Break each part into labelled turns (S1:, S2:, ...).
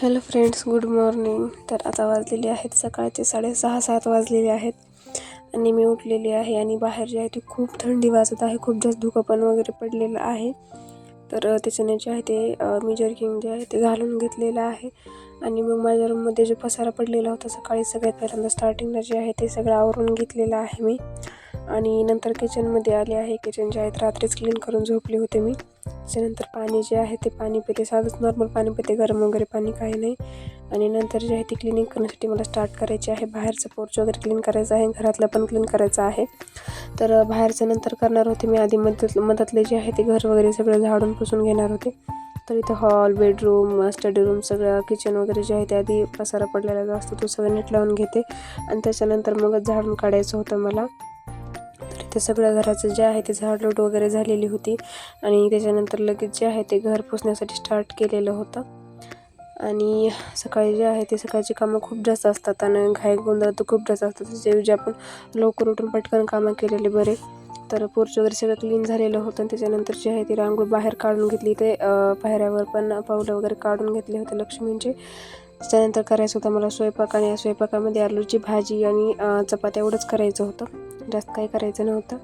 S1: Hello friends, good morning. तर आता वाजलेले आहेत सकाळचे 6:30-7 वाजलेले आहेत आणि मी उठलेली आहे आणि बाहेर जे आहे ते खूप थंडी वाजत आहे. खूप जास्त धुकं पण वगैरे पडलेलं आहे. तर त्याच्याने जे आहे ते मी जर्किंग जे आहे ते घालून घेतलेलं आहे आणि मग माझ्या रूममध्ये जो पसारा पडलेला होता सकाळी सगळ्यात पहिल्यांदा स्टार्टिंगला जे आहे ते सगळं आवरून घेतलेलं आहे मी. आणि नंतर किचनमध्ये आले आहे. किचन जे आहे रात्रीच क्लीन करून झोपले होते मी. त्याच्यानंतर पाणी जे आहे ते पाणी पिते, साधंच नॉर्मल पाणी पिते, गरम वगैरे पाणी काही नाही. आणि नंतर जे आहे ती क्लिनिंग करण्यासाठी मला स्टार्ट करायची आहे. बाहेरचं पोर्च वगैरे क्लीन करायचं आहे, घरातलं पण क्लीन करायचं आहे. तर बाहेरचं नंतर करणार होते मी. आधी मधातले जे आहे ते घर वगैरे सगळं झाडून पुसून घेणार होते. तर इथं हॉल, बेडरूम, स्टडी रूम, सगळं किचन वगैरे जे आहे ते आधी पसारा पडलेला जो असतो तो सगळं नीट लावून घेते आणि त्याच्यानंतर मगच झाडून काढायचं होतं मला. तर इथे सगळ्या घराचं जे आहे ते झाडलोट वगैरे झालेली होती आणि त्याच्यानंतर लगेच जे आहे ते घर पुसण्यासाठी स्टार्ट केलेलं होतं. आणि सकाळी जे आहे ते सकाळची कामं खूप जास्त असतात आणि घाई गोंधळ तर खूप जास्त असतात. त्याच्याऐवजी आपण लवकर उठून पटकन कामं केलेले बरे. तर पोर्च वगैरे सगळं क्लीन झालेलं होतं आणि त्याच्यानंतर जे आहे ती रांगोळी बाहेर काढून घेतली. ते पायऱ्यावर पण पावलं वगैरे काढून घेतले होते लक्ष्मींचे. त्याच्यानंतर करायचं होतं मला स्वयंपाक आणि या स्वयंपाकामध्ये आलूची भाजी आणि चपात्या एवढंच करायचं होतं, जास्त काही करायचं नव्हतं.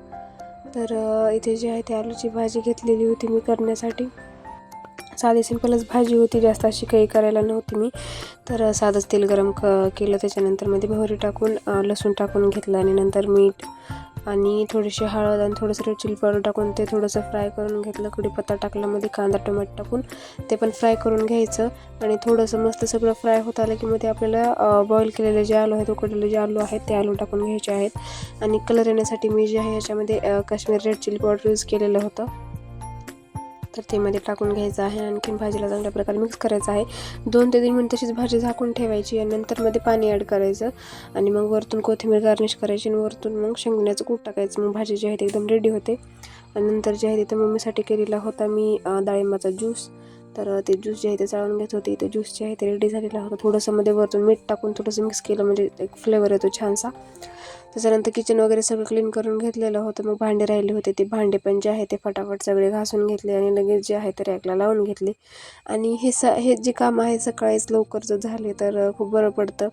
S1: तर इथे जे आहे ते आलूची भाजी घेतलेली होती मी करण्यासाठी. साधी सिंपलच भाजी होती, जास्त अशी काही करायला नव्हती मी. तर साधंच तेल गरम केलं, त्याच्यानंतर मध्ये मोहरी टाकून लसूण टाकून घेतलं आणि नंतर मीठ आणि थोडीशी हळद आणि थोडंसं रेड चिली पावडर टाकून ते थोडंसं फ्राय करून घेतलं. कढीपत्ता टाकला, मध्ये कांदा टोमॅटो टाकून ते पण फ्राय करून घ्यायचं आणि थोडंसं मस्त सगळं फ्राय होत आलं की मग ते आपल्याला बॉईल केलेले जे आलू आहेत, उकडलेले जे आलू आहेत ते आलू टाकून घ्यायचे आहेत. आणि कलर येण्यासाठी मी जे आहे याच्यामध्ये Kashmir red chilli powder use केलेलं होतं, तर ते मध्ये टाकून घ्यायचं आहे. आणखीन भाजीला चांगल्या प्रकारे मिक्स करायचं आहे. 2 ते 3 मिनिट तशीच भाजी झाकून ठेवायची आणि नंतर मध्ये पाणी ॲड करायचं आणि मग वरतून कोथिंबीर गार्निश करायची आणि वरतून मग शेंगदाण्याचं कूट टाकायचं. मग भाजी जी आहे ती एकदम रेडी होते. आणि नंतर जे आहे तिथं मम्मीसाठी केलेला होता मी डाळिंबाचा ज्यूस. तर ते ज्यूस जे आहे ते चाळून घेत होते. ते ज्यूस जे आहे ते रेडी झालेला होता. थोडंसं मध्ये वरतून मीठ टाकून थोडंसं मिक्स केलं म्हणजे एक फ्लेवर येतो छानसा. त्याच्यानंतर किचन वगैरे सगळं क्लीन करून घेतलेलं होतं. मग भांडे राहिले होते, ते भांडे पण जे आहे ते फटाफट सगळे घासून घेतले आणि लगेच जे आहे ते रॅकला लावून घेतले. आणि हे जे काम आहे सकाळीच लवकर जर झाले तर खूप बरं पडतं.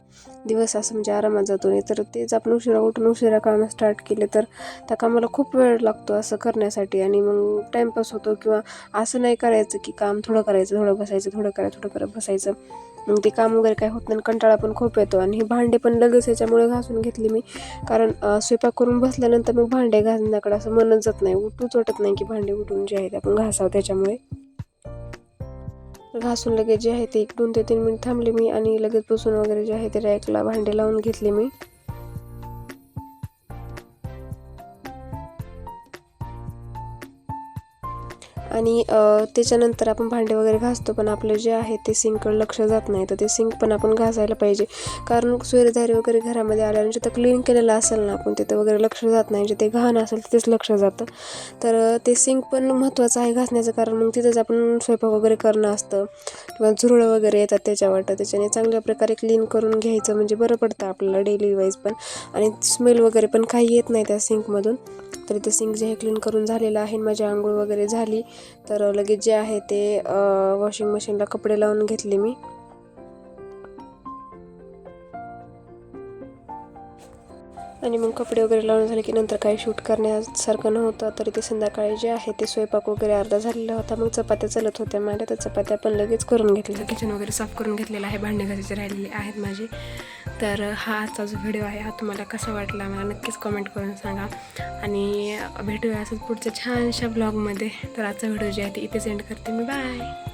S1: दिवस असं म्हणजे आरामात जातो. नाही तर तेच आपण उशिरा उठून उशिरा कामं स्टार्ट केले तर त्या कामाला खूप वेळ लागतो असं करण्यासाठी आणि मग टाईमपास होतो. किंवा असं नाही करायचं की काम थोडं करायचं, थोडं बसायचं, थोडं करायचं, थोडं करत बसायचं. मग ते काम वगैरे काय होत नाही, कंटाळा पण खूप येतो. आणि हे भांडे पण लगेच याच्यामुळे घासून घेतली मी, कारण स्वयंपाक करून बसल्यानंतर मग भांडे घासण्याकडे असं मनच जात नाही, उठूच वाटत नाही की भांडे उठून जे आहे ते आपण घासावं. त्याच्यामुळे घासून लगेच जे आहे ते 1-2 ते 3 मिनिट थांबले मी आणि लगेच पुसून वगैरे जे आहे ते रॅकला भांडे लावून घेतले मी. आणि त्याच्यानंतर आपण भांडे वगैरे घासतो पण आपलं जे आहे ते सिंककडे लक्ष जात नाही. तर ते सिंक पण आपण घासायला पाहिजे, कारण सूर्यधारी वगैरे घरामध्ये आल्यानं जिथं क्लीन केलेलं असेल ना आपण तिथं वगैरे लक्ष जात नाही, जिथे घाण असेल तिथेच लक्ष जातं. तर ते सिंक पण महत्त्वाचं आहे घासण्याचं, कारण मग तिथंच आपण स्वयंपाक वगैरे करणं असतं किंवा झुरळं वगैरे येतात त्याच्यावर. त्याच्याने चांगल्या प्रकारे क्लीन करून घ्यायचं म्हणजे बरं पडतं आपल्याला डेली वाईज पण. आणि स्मेल वगैरे पण काही येत नाही त्या सिंकमधून. तर ते सिंक जे आहे क्लीन करून झालेलं आहे. माझी आंघोळ वगैरे झाली तर लगेच जे आहे ते वॉशिंग मशीनला कपडे लावून घेतले मी. आणि मग कपडे वगैरे लावून झाले की नंतर काही शूट करण्यासारखं नव्हतं. तरी ते संध्याकाळी जे आहे ते स्वयंपाक वगैरे अर्धा झालेला होता. मग चपात्या चलत होत्या माझ्या, तर चपात्या पण लगेच करून घेतल्या. किचन वगैरे साफ करून घेतलेलं आहे, भांडे घासायचे राहिलेले आहेत माझे. तर हा आजचा जो व्हिडिओ आहे हा तुम्हाला कसा वाटला मला नक्कीच कमेंट करून सांगा. आणि भेटूया असंच पुढच्या छानशा ब्लॉगमध्ये. तर आजचा व्हिडिओ जे आहे ते इथे सेंड करते मी. बाय.